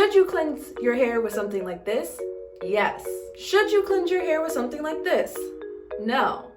Should you cleanse your hair with something like this? Yes. Should you cleanse your hair with something like this? No.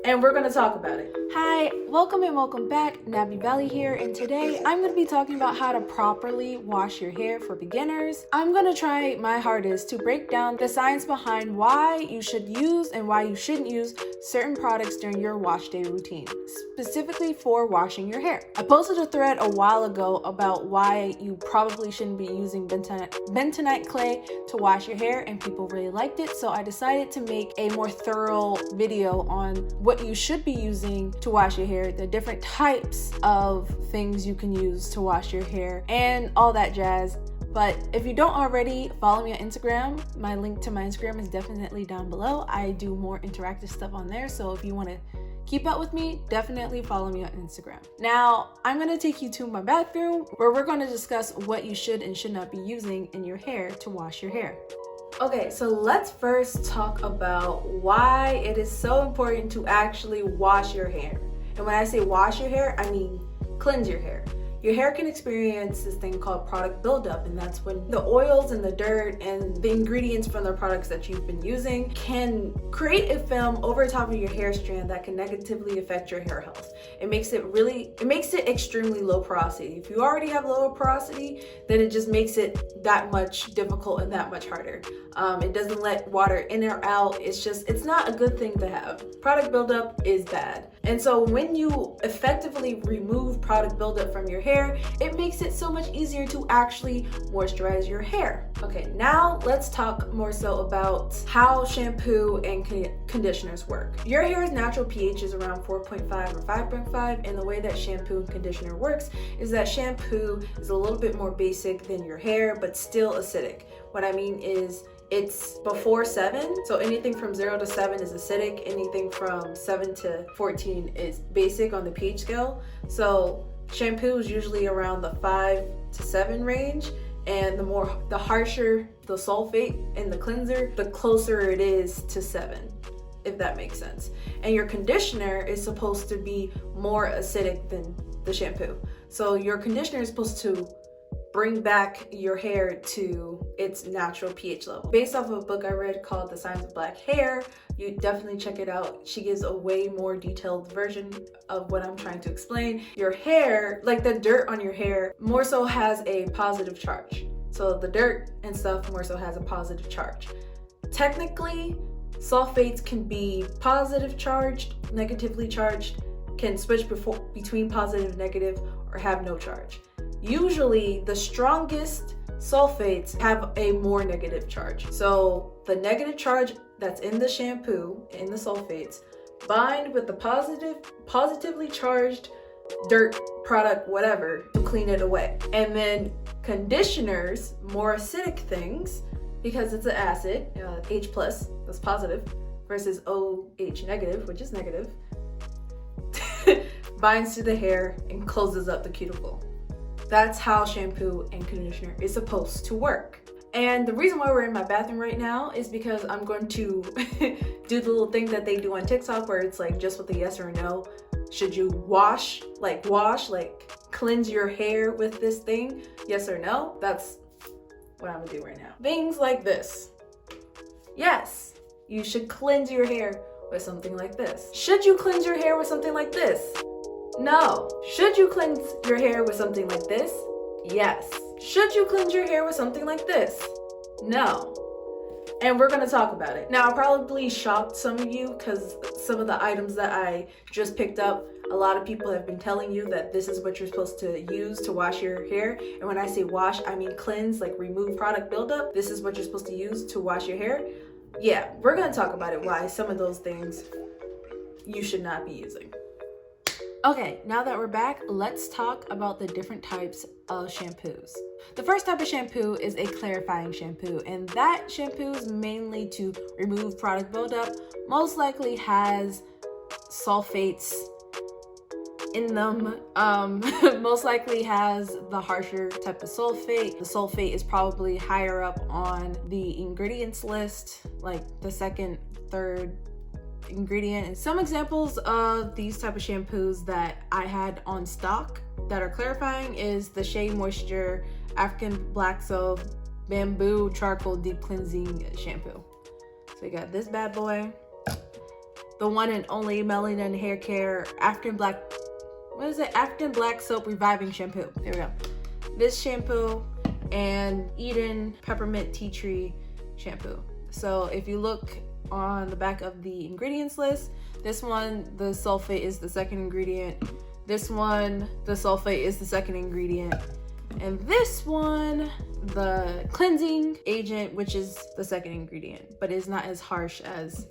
And we're going to talk about it. Hi, welcome and welcome back. Nabby Valley here, and today I'm going to be talking about how to properly wash your hair for beginners. I'm going to try my hardest to break down the science behind why you should use and why you shouldn't use certain products during your wash day routine, specifically for washing your hair. I posted a thread a while ago about why you probably shouldn't be using Bentonite Clay to wash your hair, and people really liked it, so I decided to make a more thorough video on what you should be using to wash your hair, the different types of things you can use to wash your hair, and all that jazz. But if you don't already follow me on Instagram, my link to my Instagram is definitely down below. I do more interactive stuff on there, so if you want to keep up with me, definitely follow me on Instagram. Now, I'm going to take you to my bathroom where we're going to discuss what you should and should not be using in your hair to wash your hair. Okay, so let's first talk about why it is so important to actually wash your hair. And when I say wash your hair, I mean cleanse your hair. Your hair can experience this thing called product buildup, and that's when the oils and the dirt and the ingredients from the products that you've been using can create a film over top of your hair strand that can negatively affect your hair health. It makes it extremely low porosity. If you already have low porosity, then it just makes it that much difficult and that much harder. It doesn't let water in or out. It's not a good thing to have. Product buildup is bad. And so when you effectively remove product buildup from your hair, it makes it so much easier to actually moisturize your hair. Okay, now let's talk more so about how shampoo and conditioners work. Your hair's natural pH is around 4.5 or 5.5, and the way that shampoo and conditioner works is that shampoo is a little bit more basic than your hair, but still acidic. What I mean is it's before 7, so anything from 0 to 7 is acidic, anything from 7 to 14 is basic on the pH scale. So shampoo is usually around the 5 to 7 range, and the harsher the sulfate in the cleanser, the closer it is to 7, if that makes sense. And your conditioner is supposed to be more acidic than the shampoo. So your conditioner is supposed to bring back your hair to its natural pH level. Based off of a book I read called The Science of Black Hair, you definitely check it out. She gives a way more detailed version of what I'm trying to explain. Your hair, like the dirt on your hair, more so has a positive charge. So the dirt and stuff more so has a positive charge. Technically, sulfates can be positive charged, negatively charged, can switch between positive and negative, or have no charge. Usually, the strongest sulfates have a more negative charge. So the negative charge that's in the shampoo, in the sulfates, bind with the positively charged dirt product, whatever, to clean it away. And then conditioners, more acidic things, because it's an acid, H+, that's positive, versus OH negative, which is negative, binds to the hair and closes up the cuticle. That's how shampoo and conditioner is supposed to work. And the reason why we're in my bathroom right now is because I'm going to do the little thing that they do on TikTok where it's like just with a yes or a no. Should you cleanse your hair with this thing? Yes or no? That's what I'm gonna do right now. Things like this. Yes, you should cleanse your hair with something like this. Should you cleanse your hair with something like this? No. Should you cleanse your hair with something like this? Yes. Should you cleanse your hair with something like this? No. And we're going to talk about it. Now, I probably shocked some of you because some of the items that I just picked up, a lot of people have been telling you that this is what you're supposed to use to wash your hair. And when I say wash, I mean cleanse, like remove product buildup. This is what you're supposed to use to wash your hair. Yeah, we're going to talk about it, why some of those things you should not be using. Okay, now that we're back, let's talk about the different types of shampoos. The first type of shampoo is a clarifying shampoo, and that shampoo is mainly to remove product buildup. Most likely has sulfates in them. Most likely has the harsher type of sulfate. The sulfate is probably higher up on the ingredients list, like the second, third ingredient. And some examples of these type of shampoos that I had on stock that are clarifying is the Shea Moisture African Black Soap Bamboo Charcoal Deep Cleansing Shampoo. So you got this bad boy, the one and only Melanin Hair Care African Black Soap Reviving Shampoo. There we go. This shampoo and Eden Peppermint Tea Tree Shampoo. So if you look on the back of the ingredients list, this one, the sulfate is the second ingredient. This one, the sulfate is the second ingredient. And this one, the cleansing agent, which is the second ingredient, but is not as harsh as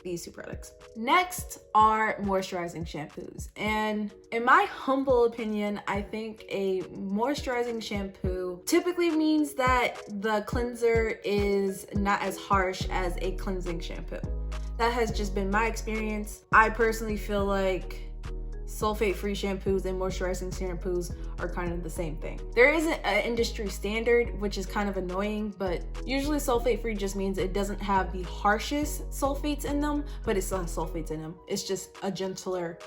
these two products. Next are moisturizing shampoos. And in my humble opinion, I think a moisturizing shampoo typically means that the cleanser is not as harsh as a cleansing shampoo. That has just been my experience. I personally feel like sulfate-free shampoos and moisturizing shampoos are kind of the same thing. There isn't an industry standard, which is kind of annoying, but usually sulfate-free just means it doesn't have the harshest sulfates in them, but it still has sulfates in them. It's just a gentler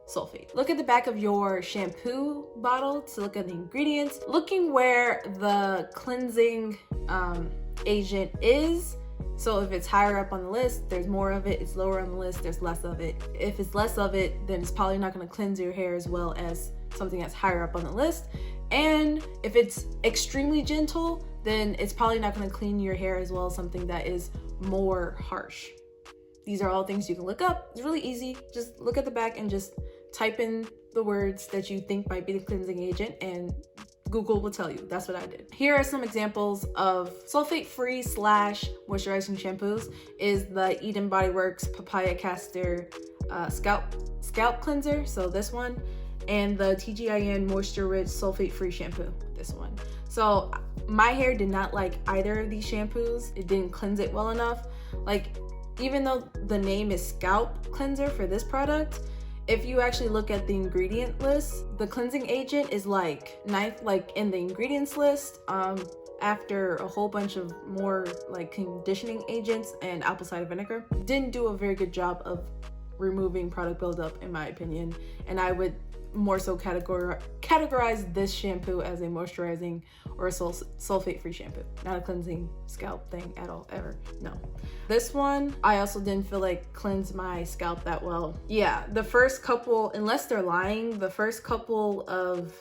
sulfate. Look at the back of your shampoo bottle to look at the ingredients. Looking where the cleansing agent is. So if it's higher up on the list, there's more of it. It's lower on the list, there's less of it. If it's less of it, then it's probably not going to cleanse your hair as well as something that's higher up on the list. And if it's extremely gentle, then it's probably not going to clean your hair as well as something that is more harsh. These are all things you can look up. It's really easy. Just look at the back and just type in the words that you think might be the cleansing agent, and Google will tell you. That's what I did. Here are some examples of sulfate-free / moisturizing shampoos. Is the Eden Body Works Papaya Castor scalp cleanser, so this one, and the TGIN Moisture Rich Sulfate-Free Shampoo, this one. So my hair did not like either of these shampoos. It didn't cleanse it well enough. Like, even though the name is scalp cleanser for this product, if you actually look at the ingredient list, the cleansing agent is like ninth, like in the ingredients list, after a whole bunch of more like conditioning agents and apple cider vinegar. Didn't do a very good job of removing product buildup, in my opinion. And I would more so categorize this shampoo as a moisturizing or a sulfate-free shampoo, not a cleansing scalp thing at all, ever. No. This one, I also didn't feel like cleansed my scalp that well. Yeah, the first couple, unless they're lying, the first couple of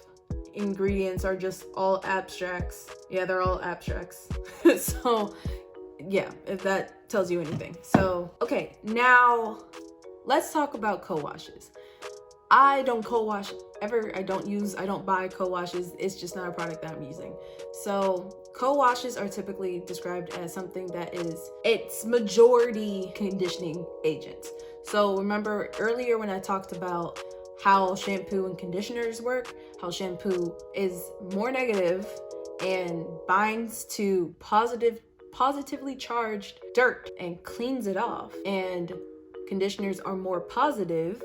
ingredients are just all abstracts. Yeah, they're all abstracts. So yeah, if that tells you anything. So, okay, now let's talk about co-washes. I don't co-wash ever. I don't buy co-washes. It's just not a product that I'm using. So co-washes are typically described as something that it's majority conditioning agents. So remember earlier when I talked about how shampoo and conditioners work, how shampoo is more negative and binds to positively charged dirt and cleans it off, and conditioners are more positively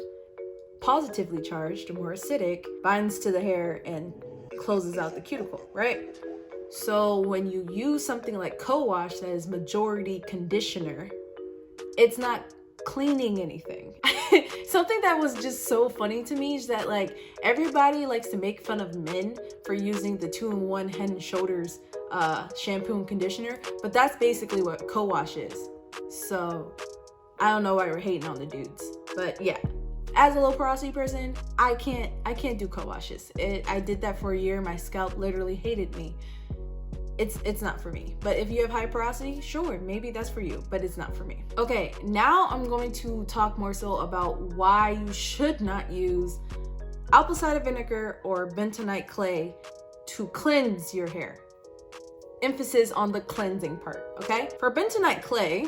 charged, more acidic, binds to the hair and closes out the cuticle, right? So when you use something like co-wash that is majority conditioner, it's not cleaning anything. Something that was just so funny to me is that like everybody likes to make fun of men for using the 2-in-1 Head and Shoulders shampoo and conditioner, but that's basically what co-wash is. So I don't know why we're hating on the dudes, but yeah. As a low porosity person, I can't do co-washes. I did that for a year. My scalp literally hated me. It's not for me. But if you have high porosity, sure, maybe that's for you, but it's not for me. Okay, now I'm going to talk more so about why you should not use apple cider vinegar or bentonite clay to cleanse your hair. Emphasis on the cleansing part, okay? For bentonite clay,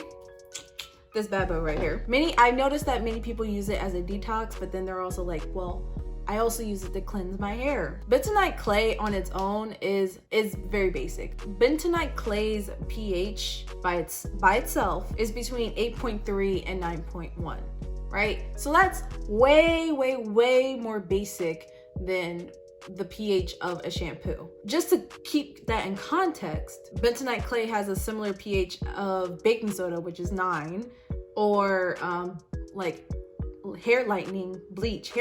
this bad boy right here. I've noticed that many people use it as a detox, but then they're also like, well, I also use it to cleanse my hair. Bentonite clay on its own is very basic. Bentonite clay's pH by itself is between 8.3 and 9.1, right? So that's way more basic than the pH of a shampoo. Just to keep that in context, bentonite clay has a similar pH of baking soda, which is 9, or like hair lightening bleach,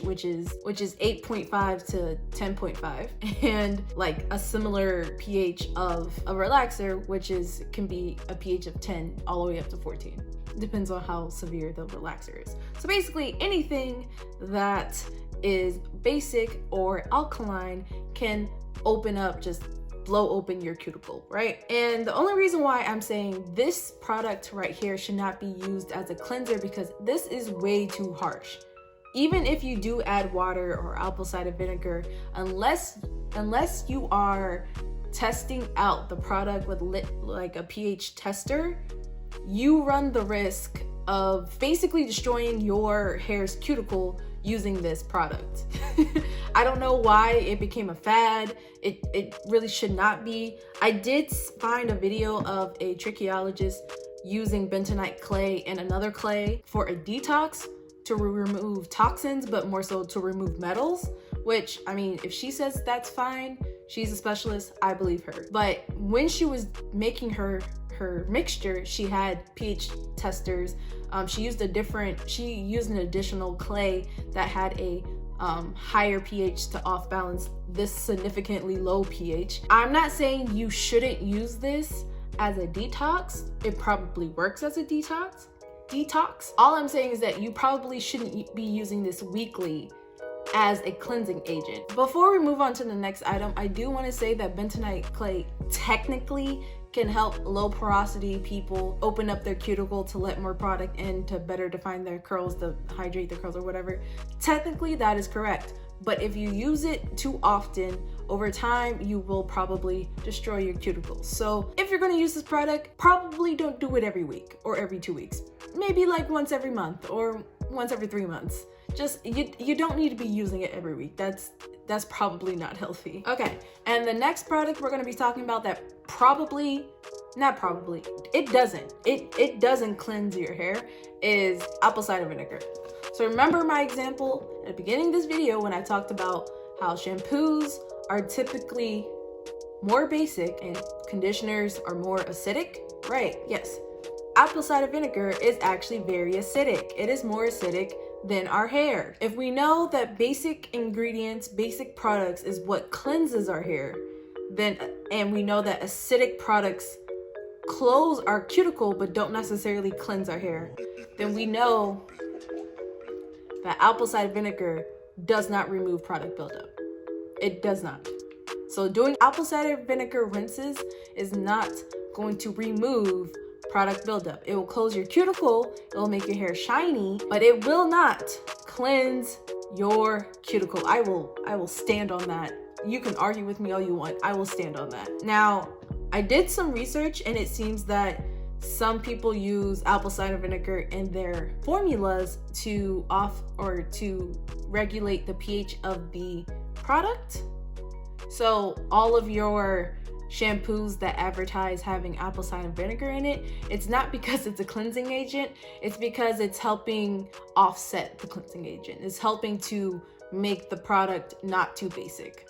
which is 8.5 to 10.5, and like a similar pH of a relaxer, which can be a pH of 10 all the way up to 14. Depends on how severe the relaxer is. So basically anything that is basic or alkaline can blow open your cuticle, right? And the only reason why I'm saying this product right here should not be used as a cleanser, because this is way too harsh. Even if you do add water or apple cider vinegar, unless you are testing out the product with like a pH tester, you run the risk of basically destroying your hair's cuticle using this product. I don't know why it became a fad. It really should not be. I did find a video of a trichologist using bentonite clay and another clay for a detox to remove toxins, but more so to remove metals, which, I mean, if she says that's fine, she's a specialist, I believe her. But when she was making her mixture, she had pH testers. She used an additional clay that had a higher pH to off balance this significantly low pH. I'm not saying you shouldn't use this as a detox. It probably works as a detox. All I'm saying is that you probably shouldn't be using this weekly as a cleansing agent. Before we move on to the next item, I do want to say that bentonite clay technically can help low porosity people open up their cuticle to let more product in, to better define their curls, to hydrate their curls or whatever. Technically that is correct, but if you use it too often, over time you will probably destroy your cuticles. So if you're going to use this product, probably don't do it every week or every 2 weeks. Maybe like once every month or once every 3 months. Just you don't need to be using it every week. That's probably not healthy. Okay, and the next product we're going to be talking about that it doesn't cleanse your hair is apple cider vinegar. So remember my example at the beginning of this video when I talked about how shampoos are typically more basic and conditioners are more acidic, right? Yes. Apple cider vinegar is actually very acidic. It is more acidic than our hair. If we know that basic ingredients, basic products is what cleanses our hair, and we know that acidic products close our cuticle but don't necessarily cleanse our hair, then we know that apple cider vinegar does not remove product buildup. It does not. So doing apple cider vinegar rinses is not going to remove product buildup. It will close your cuticle, it will make your hair shiny, but it will not cleanse your cuticle. I will stand on that. You can argue with me all you want. I will stand on that. Now, I did some research and it seems that some people use apple cider vinegar in their formulas to regulate the pH of the product. So all of your shampoos that advertise having apple cider vinegar in it, it's not because it's a cleansing agent, it's because it's helping offset the cleansing agent. It's helping to make the product not too basic.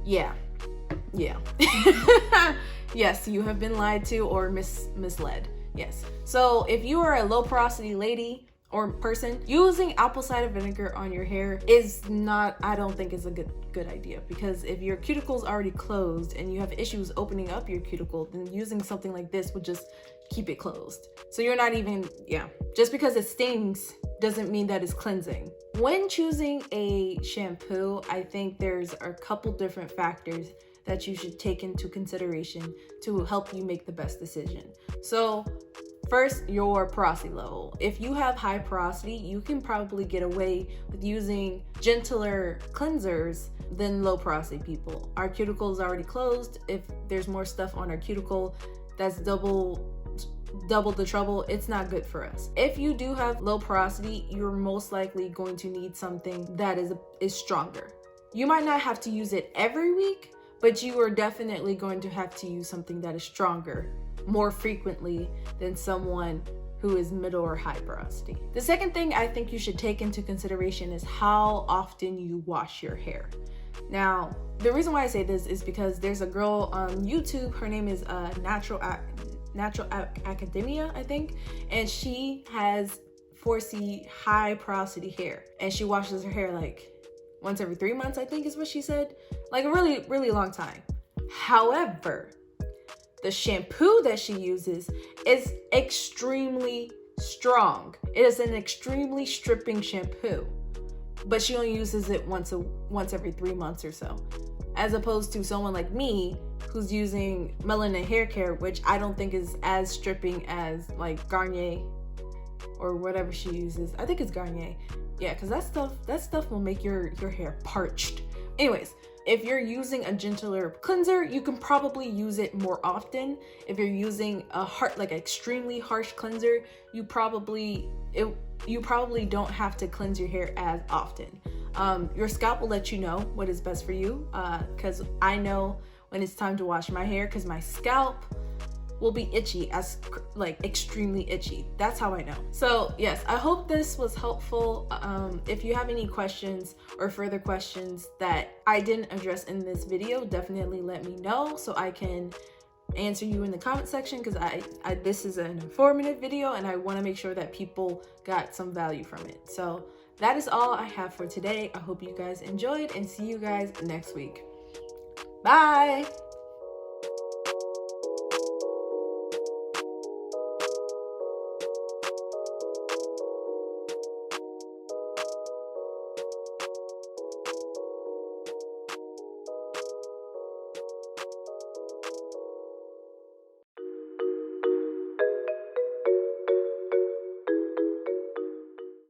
Yeah. Yes, you have been lied to or misled. Yes. So if you are a low porosity lady or person, using apple cider vinegar on your hair is not, I don't think is a good idea, because if your cuticle's already closed and you have issues opening up your cuticle, then using something like this would just keep it closed. So you're not even, just because it stings doesn't mean that it's cleansing. When choosing a shampoo, I think there's a couple different factors that you should take into consideration to help you make the best decision. So first, your porosity level. If you have high porosity, you can probably get away with using gentler cleansers than low porosity people. Our cuticle is already closed. If there's more stuff on our cuticle, that's double the trouble. It's not good for us. If you do have low porosity, you're most likely going to need something that is stronger. You might not have to use it every week, but you are definitely going to have to use something that is stronger more frequently than someone who is middle or high porosity. The second thing I think you should take into consideration is how often you wash your hair. Now, the reason why I say this is because there's a girl on YouTube, her name is Academia, I think, and she has 4C high porosity hair, and she washes her hair like once every 3 months, I think is what she said, like a really, really long time. However, the shampoo that she uses is extremely strong. It is an extremely stripping shampoo, but she only uses it once every 3 months or so, as opposed to someone like me who's using Melanin Hair Care, which I don't think is as stripping as like Garnier or whatever she uses. I think it's Garnier. Yeah, because that stuff will make your hair parched. Anyways, if you're using a gentler cleanser, you can probably use it more often. If you're using like extremely harsh cleanser, you probably don't have to cleanse your hair as often. Your scalp will let you know what is best for you, because I know when it's time to wash my hair, because my scalp will be itchy, as like extremely itchy. That's how I know. So yes, I hope this was helpful. If you have any questions or further questions that I didn't address in this video, definitely let me know so I can answer you in the comment section, because this is an informative video and I want to make sure that people got some value from it. So that is all I have for today. I hope you guys enjoyed, and see you guys next week. Bye.